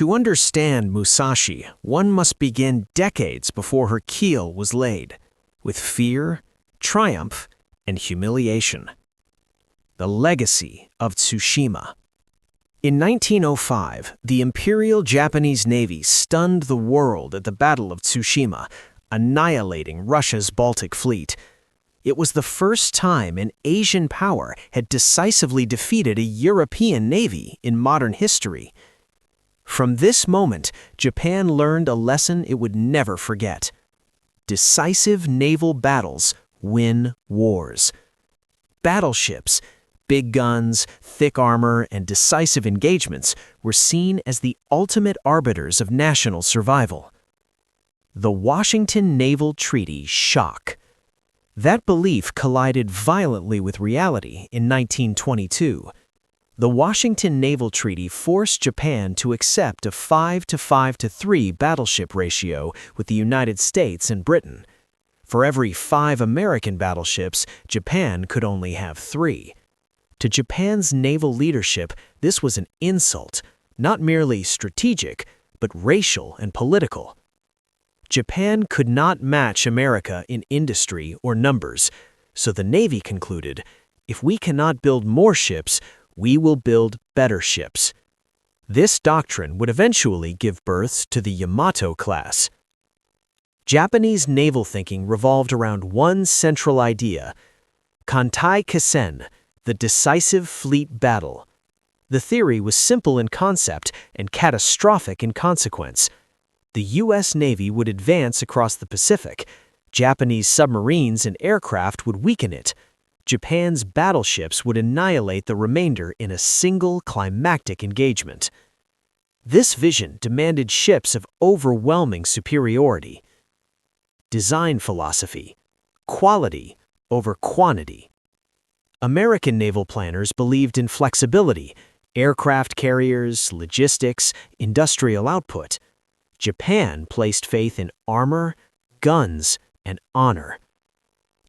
To understand Musashi, one must begin decades before her keel was laid, with fear, triumph, and humiliation. The legacy of Tsushima. In 1905, the Imperial Japanese Navy stunned the world at the Battle of Tsushima, annihilating Russia's Baltic Fleet. It was the first time an Asian power had decisively defeated a European navy in modern history. From this moment, Japan learned a lesson it would never forget. Decisive naval battles win wars. Battleships, big guns, thick armor, and decisive engagements were seen as the ultimate arbiters of national survival. The Washington Naval Treaty shock. That belief collided violently with reality in 1922. The Washington Naval Treaty forced Japan to accept a 5-to-5-to-3 battleship ratio with the United States and Britain. For every 5 American battleships, Japan could only have 3. To Japan's naval leadership, this was an insult, not merely strategic, but racial and political. Japan could not match America in industry or numbers, so the Navy concluded, if we cannot build more ships, we will build better ships. This doctrine would eventually give birth to the Yamato-class. Japanese naval thinking revolved around one central idea, Kantai Kasen, the decisive fleet battle. The theory was simple in concept and catastrophic in consequence. The U.S. Navy would advance across the Pacific. Japanese submarines and aircraft would weaken it. Japan's battleships would annihilate the remainder in a single climactic engagement. This vision demanded ships of overwhelming superiority. Design philosophy: quality over quantity. American naval planners believed in flexibility, aircraft carriers, logistics, industrial output. Japan placed faith in armor, guns, and honor.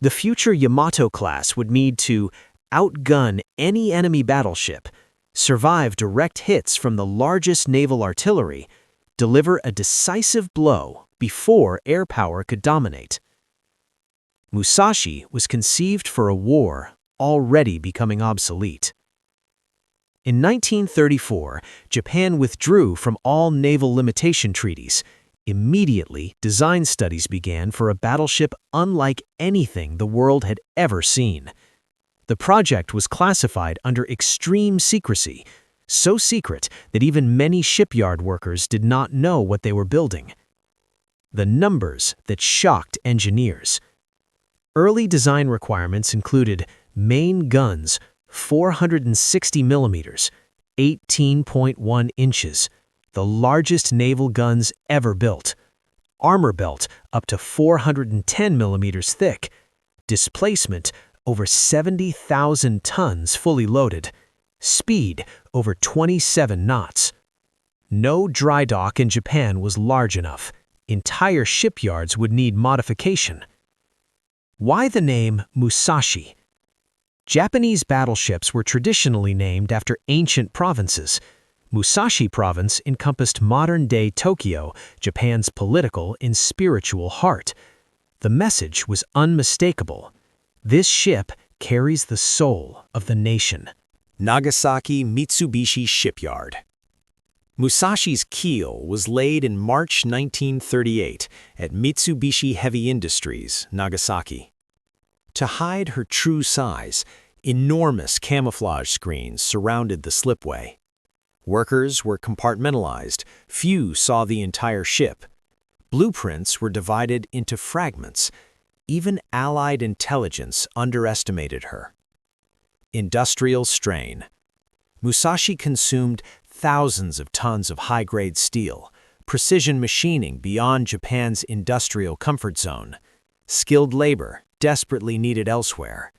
The future Yamato-class would need to outgun any enemy battleship, survive direct hits from the largest naval artillery, deliver a decisive blow before air power could dominate. Musashi was conceived for a war already becoming obsolete. In 1934, Japan withdrew from all naval limitation treaties. Immediately, design studies began for a battleship unlike anything the world had ever seen. The project was classified under extreme secrecy, so secret that even many shipyard workers did not know what they were building. The numbers that shocked engineers. Early design requirements included main guns 460 millimeters, 18.1 inches, the largest naval guns ever built. Armor belt up to 410 millimeters thick. Displacement over 70,000 tons fully loaded. Speed over 27 knots. No dry dock in Japan was large enough. Entire shipyards would need modification. Why the name Musashi? Japanese battleships were traditionally named after ancient provinces. Musashi Province encompassed modern-day Tokyo, Japan's political and spiritual heart. The message was unmistakable. This ship carries the soul of the nation. Nagasaki Mitsubishi Shipyard. Musashi's keel was laid in March 1938 at Mitsubishi Heavy Industries, Nagasaki. To hide her true size, enormous camouflage screens surrounded the slipway. Workers were compartmentalized. Few saw the entire ship. Blueprints were divided into fragments. Even Allied intelligence underestimated her. Industrial strain. Musashi consumed thousands of tons of high-grade steel, precision machining beyond Japan's industrial comfort zone, skilled labor desperately needed elsewhere.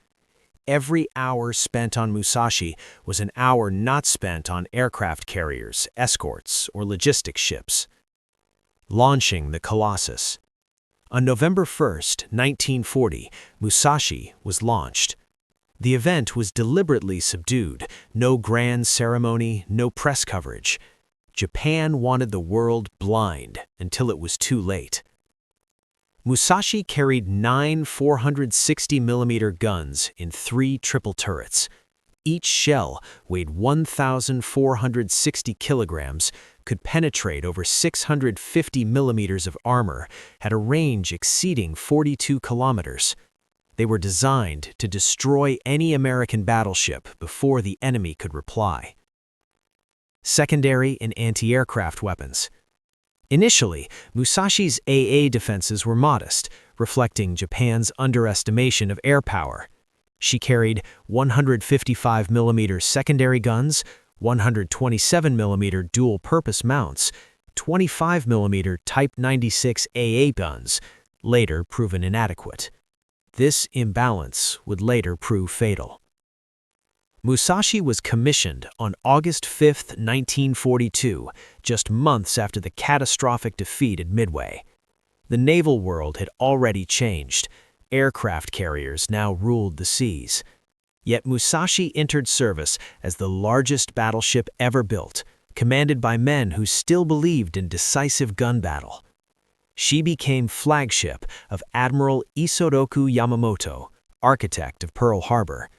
Every hour spent on Musashi was an hour not spent on aircraft carriers, escorts, or logistics ships. Launching the Colossus. On November 1, 1940, Musashi was launched. The event was deliberately subdued, no grand ceremony, no press coverage. Japan wanted the world blind until it was too late. Musashi carried 9 460mm guns in 3 triple turrets. Each shell weighed 1,460 kilograms, could penetrate over 650 millimeters of armor, had a range exceeding 42 kilometers. They were designed to destroy any American battleship before the enemy could reply. Secondary and anti-aircraft weapons. Initially, Musashi's AA defenses were modest, reflecting Japan's underestimation of air power. She carried 155mm secondary guns, 127mm dual-purpose mounts, 25mm Type 96 AA guns, later proven inadequate. This imbalance would later prove fatal. Musashi was commissioned on August 5, 1942, just months after the catastrophic defeat at Midway. The naval world had already changed. Aircraft carriers now ruled the seas. Yet Musashi entered service as the largest battleship ever built, commanded by men who still believed in decisive gun battle. She became flagship of Admiral Yamamoto, architect of Pearl Harbor.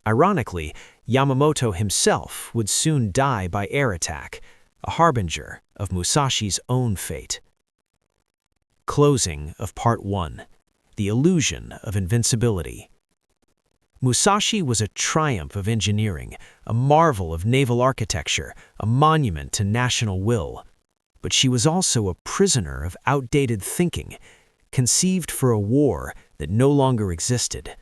Ironically, Yamamoto himself would soon die by air attack, a harbinger of Musashi's own fate. Closing of Part 1. The Illusion of Invincibility. Musashi was a triumph of engineering, a marvel of naval architecture, a monument to national will. But she was also a prisoner of outdated thinking, conceived for a war that no longer existed.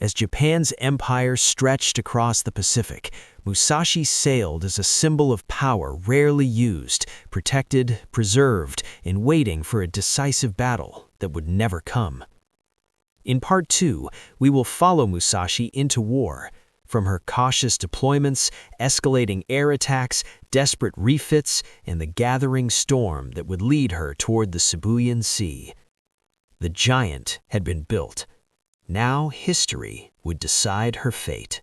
As Japan's empire stretched across the Pacific, Musashi sailed as a symbol of power rarely used, protected, preserved, and waiting for a decisive battle that would never come. In Part 2, we will follow Musashi into war, from her cautious deployments, escalating air attacks, desperate refits, and the gathering storm that would lead her toward the Sibuyan Sea. The giant had been built. Now history would decide her fate.